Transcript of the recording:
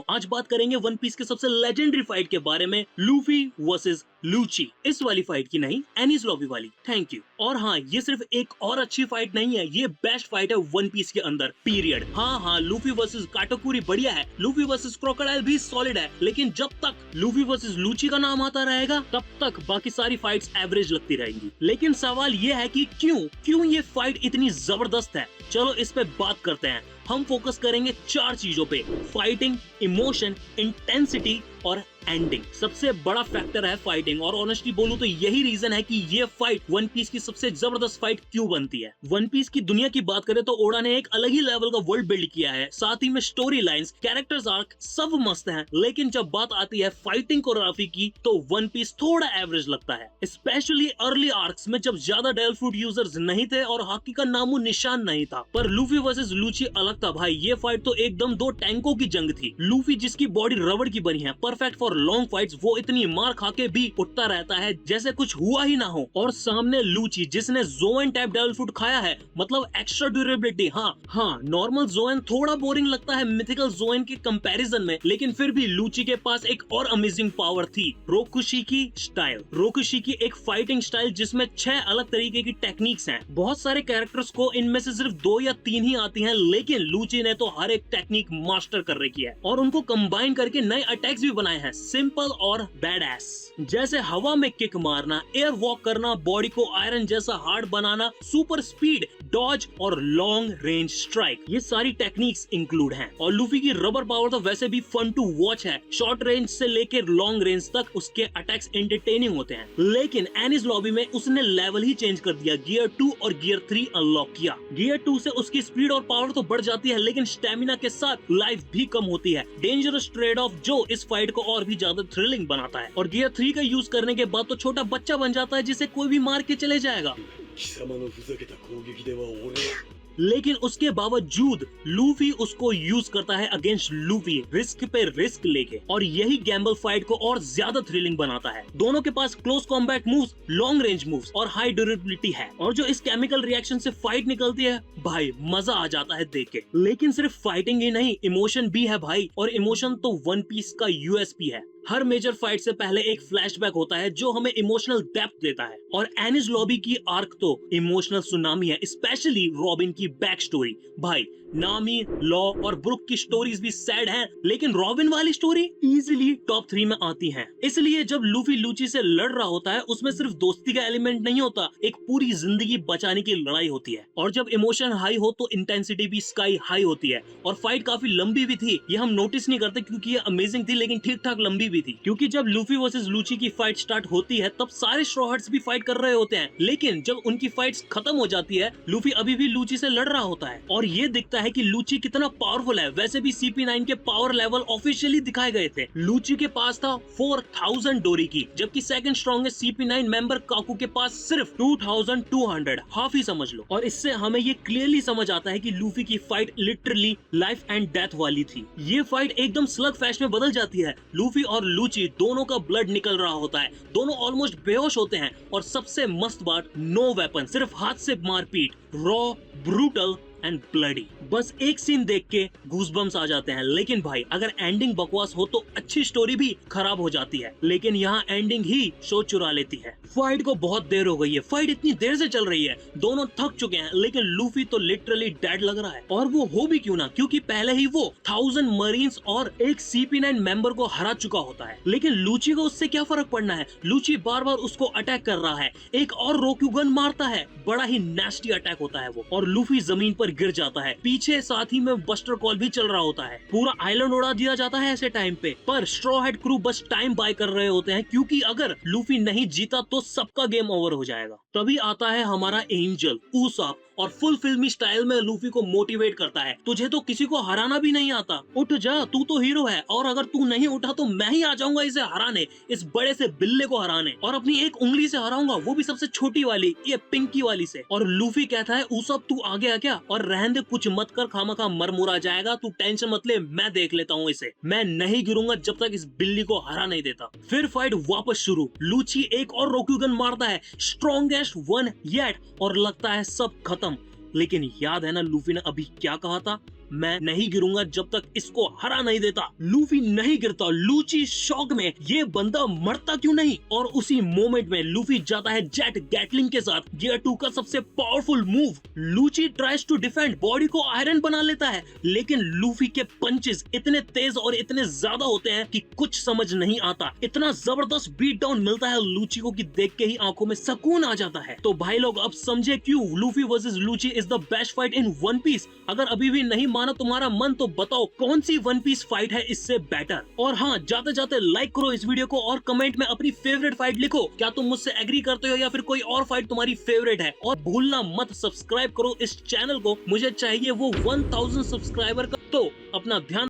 आज बात करेंगे वन पीस के सबसे लेजेंडरी फाइट के बारे में, लूफी वर्सेस लूची। इस वाली फाइट की नहीं, एनीज लॉबी वाली। Thank you. और हाँ, ये सिर्फ एक और अच्छी फाइट नहीं है, ये बेस्ट फाइट है वन पीस के अंदर, पीरियड। हाँ, लूफी वर्सेस काटाकुरी बढ़िया है, लूफी वर्सेस क्रोकोडाइल भी सॉलिड है, लेकिन जब तक लूफी वर्सेस लूची का नाम आता रहेगा तब तक बाकी सारी फाइट्स एवरेज लगती रहेंगी। लेकिन सवाल ये है कि क्यों ये फाइट इतनी जबरदस्त है। चलो इस पे बात करते हैं। हम फोकस करेंगे 4 चीजों पे: फाइटिंग, इमोशन, इंटेंसिटी और एंडिंग। सबसे बड़ा फैक्टर है फाइटिंग, और ऑनेस्टली बोलूं तो यही रीजन है कि ये फाइट वन पीस की सबसे जबरदस्त फाइट क्यों बनती है। वन पीस की दुनिया की बात करें तो ओडा ने एक अलग ही लेवल का वर्ल्ड बिल्ड किया है, साथ ही में स्टोरी लाइंस, कैरेक्टर्स आर्क सब मस्त हैं, लेकिन जब बात आती है फाइटिंग कोरियोग्राफी की तो वन पीस थोड़ा एवरेज लगता है। स्पेशली अर्ली आर्क्स में जब ज्यादा डेल फ्रूट यूजर्स नहीं थे और हाकी का नामो निशान नहीं था। पर लूफी वर्सेस लूची अलग था भाई। ये फाइट तो एकदम 2 टैंकों की जंग थी। लूफी जिसकी बॉडी रबड़ की बनी है, परफेक्ट फॉर लॉन्ग फाइट्स, वो इतनी मार खा के भी उठता रहता है जैसे कुछ हुआ ही ना हो। और सामने लूची जिसने जोएन टाइप डेविल फ्रूट खाया है, मतलब एक्स्ट्रा ड्यूरेबिलिटी। हाँ, नॉर्मल जोएन थोड़ा बोरिंग लगता है मिथिकल जोएन के कंपैरिजन में, लेकिन फिर भी लूची के पास एक और अमेजिंग पावर थी, रोकुशिकी स्टाइल। रोकुशिकी एक फाइटिंग स्टाइल जिसमें 6 अलग तरीके की टेक्निक्स हैं। बहुत सारे कैरेक्टर्स को इनमें से सिर्फ 2 या 3 ही आती हैं, लेकिन लूची ने तो हर एक टेक्निक मास्टर कर रखी है और उनको कंबाइन करके नए अटैक्स भी बनाए हैं, सिंपल और बैडएस। जैसे हवा में किक मारना, एयर वॉक करना, बॉडी को आयरन जैसा हार्ड बनाना, सुपर स्पीड, डॉज और लॉन्ग रेंज स्ट्राइक, ये सारी टेक्निक्स इंक्लूड हैं। और लूफी की रबर पावर तो वैसे भी फन टू वॉच है। शॉर्ट रेंज से लेकर लॉन्ग रेंज तक उसके अटैक्स एंटरटेनिंग होते हैं। लेकिन एनिस लॉबी में उसने लेवल ही चेंज कर दिया, गियर 2 और गियर 3 अनलॉक किया। गियर 2 से उसकी स्पीड और पावर तो बढ़ जाती है, लेकिन स्टेमिना के साथ लाइफ भी कम होती है। डेंजरस ट्रेड ऑफ जो इस फाइट को और भी ज्यादा थ्रिलिंग बनाता है। और गियर 3 का यूज करने के बाद तो छोटा बच्चा बन जाता है जिसे कोई भी मार के चले जाएगा। लेकिन उसके बावजूद लूफी उसको यूज करता है अगेंस्ट लूफी, रिस्क पे रिस्क लेके, और यही गैम्बल फाइट को और ज्यादा थ्रिलिंग बनाता है। दोनों के पास close combat moves, long range moves और हाई ड्यूरेबिलिटी है, और जो इस केमिकल रिएक्शन से फाइट निकलती है भाई, मजा आ जाता है देख के। लेकिन सिर्फ फाइटिंग ही नहीं, इमोशन भी है भाई, और इमोशन तो वन पीस का यूएसपी है। हर मेजर फाइट से पहले एक फ्लैशबैक होता है जो हमें इमोशनल डेप्थ देता है, और एनिस लॉबी की आर्क तो इमोशनल सुनामी है, स्पेशली रॉबिन की बैक स्टोरी। भाई, नामी, लॉ और ब्रुक की स्टोरीज भी सैड हैं, लेकिन रॉबिन वाली स्टोरी इजीली टॉप 3 में आती है। इसलिए जब लूफी लूची से लड़ रहा होता है, उसमें सिर्फ दोस्ती का एलिमेंट नहीं होता, एक पूरी जिंदगी बचाने की लड़ाई होती है। और जब इमोशन हाई हो तो इंटेंसिटी भी स्काई हाई होती है। और फाइट काफी लंबी भी थी, ये हम नोटिस नहीं करते क्योंकि ये अमेजिंग थी, लेकिन ठीक ठाक लंबी भी थी। क्योंकि जब लूफी वर्सेस लूची की फाइट स्टार्ट होती है तब सारे स्ट्रॉ हर्ट्स भी फाइट कर रहे होते हैं, लेकिन जब उनकी फाइट्स खत्म हो जाती है, लूफी अभी भी लूची से लड़ रहा होता है। और ये दिखता है कि लूची कितना पावरफुल है। वैसे भी CP9 के पावर लेवल ऑफिशियली दिखाए गए थे। लूची के पास था 4000 डोरी की, जबकि सेकंड स्ट्रॉन्गेस्ट CP9 मेंबर काकू के पास सिर्फ 2200, हाफ ही समझ लो। और इससे हमें ये क्लियरली समझ आता है कि लूफी की fight literally life and death वाली थी। ये फाइट एकदम स्लग फैश में बदल जाती है। लूफी और लूची दोनों का ब्लड निकल रहा होता है, दोनों ऑलमोस्ट बेहोश होते हैं, और सबसे मस्त बात, नो वेपन, सिर्फ हाथ से मारपीट, रॉ, ब्रूटल एंड ब्लडी। बस एक सीन देख के गूज़बम्स आ जाते हैं। लेकिन भाई, अगर एंडिंग बकवास हो तो अच्छी स्टोरी भी खराब हो जाती है, लेकिन यहाँ एंडिंग ही शो चुरा लेती है। फाइट को बहुत देर हो गई है, फाइट इतनी देर से चल रही है, दोनों थक चुके हैं, लेकिन लूफी तो लिटरली डेड लग रहा है। और वो हो भी क्यों ना, क्योंकि पहले ही वो 1000 मरीन्स और एक CP9 मेंबर को हरा चुका होता है। लेकिन लूची को उससे क्या फर्क पड़ना है। लूची बार बार उसको अटैक कर रहा है, एक और रोक्यूगन मारता है, बड़ा ही नेस्टी अटैक होता है वो, और लूफी जमीन पर गिर जाता है। पीछे साथ ही में बस्टर कॉल भी चल रहा होता है। पूरा आइलैंड उड़ा दिया जाता है ऐसे टाइम पे, पर स्ट्रॉ हेड क्रू बस टाइम बाय कर रहे होते हैं, क्योंकि अगर लूफी नहीं जीता तो सबका गेम ओवर हो जाएगा। तभी आता है हमारा एंजल उसॉप, और फुल फिल्मी स्टाइल में लूफी को मोटिवेट करता है, तुझे तो किसी को हराना भी नहीं आता, उठ जा, तू तो हीरो है, और अगर तू नहीं उठा तो मैं ही आ जाऊंगा इसे हराने, इस बड़े से बिल्ले को हराने, और अपनी एक उंगली से हराऊंगा, वो भी सबसे छोटी वाली, ये पिंकी वाली से। और लूफी कहता है, उसॉप तू आ गया क्या, और रहने दे, कुछ मत कर, खामखा मरमुरा जाएगा, तू टेंशन मत ले, मैं देख लेता हूँ इसे, मैं नहीं गिरूंगा जब तक इस बिल्ली को हरा नहीं देता। फिर फाइट वापस शुरू, लूची एक और रोक्यूगन मारता है, स्ट्रॉन्गेस्ट वन येट, और लगता है सब खत्म। लेकिन याद है ना लूफी ने अभी क्या कहा था, मैं नहीं गिरूंगा जब तक इसको हरा नहीं देता। लूफी नहीं गिरता। लूची शॉक में ये बंदा मरता क्यों नहीं, और उसी मोमेंट में लूफी जाता है जेट गैटलिंग के साथ, गियर 2 का सबसे powerful move. Lucci tries to defend, body को आयरन बना लेता है, लेकिन लूफी के पंचेस इतने तेज और इतने ज्यादा होते हैं कि कुछ समझ नहीं आता। इतना जबरदस्त बीट डाउन मिलता है लूची को कि देख के ही आंखों में सुकून आ जाता है। तो भाई लोग अब समझे क्यों Luffy versus Lucci is the best fight in one piece. अगर अभी भी नहीं माना तुम्हारा मन तो बताओ कौन सी वन पीस फाइट है इससे बेटर। और हाँ, जाते जाते लाइक करो इस वीडियो को और कमेंट में अपनी फेवरेट फाइट लिखो। क्या तुम मुझसे एग्री करते हो या फिर कोई और फाइट तुम्हारी फेवरेट है। और भूलना मत सब्सक्राइब करो इस चैनल को, मुझे चाहिए वो 1000 सब्सक्राइबर का। तो अपना ध्यान